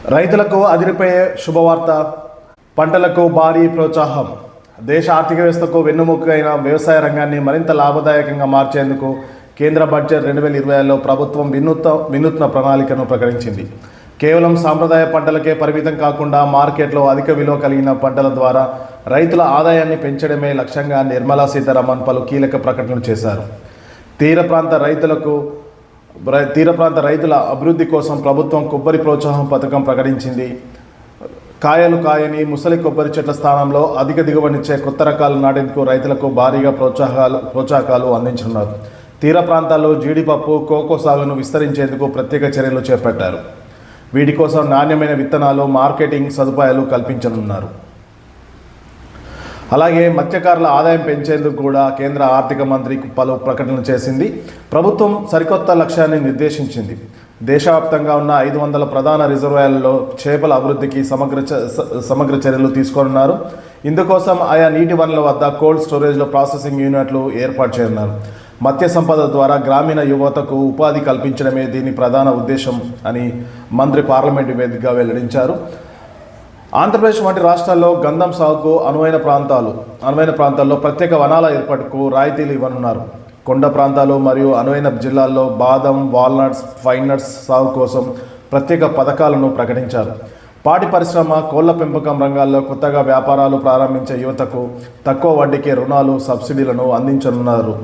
రైతులకు అదిరిపోయే శుభవార్త. పంటలకు భారీ ప్రోత్సాహం. దేశ ఆర్థిక వ్యవస్థకు వెన్నుముకైన వ్యవసాయ రంగాన్ని మరింత లాభదాయకంగా మార్చేందుకు కేంద్ర బడ్జెట్ 2020లో ప్రభుత్వం వినూత్న ప్రణాళికను ప్రకటించింది. కేవలం సాంప్రదాయ పంటలకే పరిమితం కాకుండా మార్కెట్లో అధిక విలువ కలిగిన పంటల ద్వారా రైతుల ఆదాయాన్ని పెంచడమే లక్ష్యంగా నిర్మలా సీతారామన్ పలు కీలక ప్రకటనలు చేశారు. తీర ప్రాంత రైతుల అభివృద్ధి కోసం ప్రభుత్వం కొబ్బరి ప్రోత్సాహం పథకం ప్రకటించింది. కాయలు కాయని ముసలి కొబ్బరి చెట్ల స్థానంలో అధిక దిగుబడినిచ్చే కొత్త రకాలు నాటేందుకు రైతులకు భారీగా ప్రోత్సాహకాలు అందించనున్నారు. తీర ప్రాంతాల్లో జీడిపప్పు, కోకో సాగును విస్తరించేందుకు ప్రత్యేక చర్యలు చేపట్టారు. వీటి కోసం నాణ్యమైన విత్తనాలు, మార్కెటింగ్ సదుపాయాలు కల్పించనున్నారు. అలాగే మత్స్యకారుల ఆదాయం పెంచేందుకు కూడా కేంద్ర ఆర్థిక మంత్రి పలు ప్రకటనలు చేసింది. ప్రభుత్వం సరికొత్త లక్ష్యాన్ని నిర్దేశించింది. దేశవ్యాప్తంగా ఉన్న 500 ప్రధాన రిజర్వాయర్లలో చేపల అభివృద్ధికి సమగ్ర చర్యలు తీసుకోనున్నారు. ఇందుకోసం ఆయా నీటి వనరుల వద్ద కోల్డ్ స్టోరేజ్లో ప్రాసెసింగ్ యూనిట్లు ఏర్పాటు చేయనున్నారు. మత్స్య సంపద ద్వారా గ్రామీణ యువతకు ఉపాధి కల్పించడమే దీని ప్రధాన ఉద్దేశం అని మంత్రి పార్లమెంటు వేదికగా వెల్లడించారు. ఆంధ్రప్రదేశ్ వంటి రాష్ట్రాల్లో గంధం సాగుకు అనువైన ప్రాంతాల్లో ప్రత్యేక వనాల ఏర్పాటుకు రాయితీలు ఇవ్వనున్నారు. కొండ ప్రాంతాలు మరియు అనువైన జిల్లాల్లో బాదం, వాల్నట్స్, ఫైన్ నట్స్ సాగు కోసం ప్రత్యేక పథకాలను ప్రకటించారు. పాడి పరిశ్రమ, కోళ్ల పెంపకం రంగాల్లో కొత్తగా వ్యాపారాలు ప్రారంభించే యువతకు తక్కువ వడ్డీకే రుణాలు, సబ్సిడీలను అందించనున్నారు.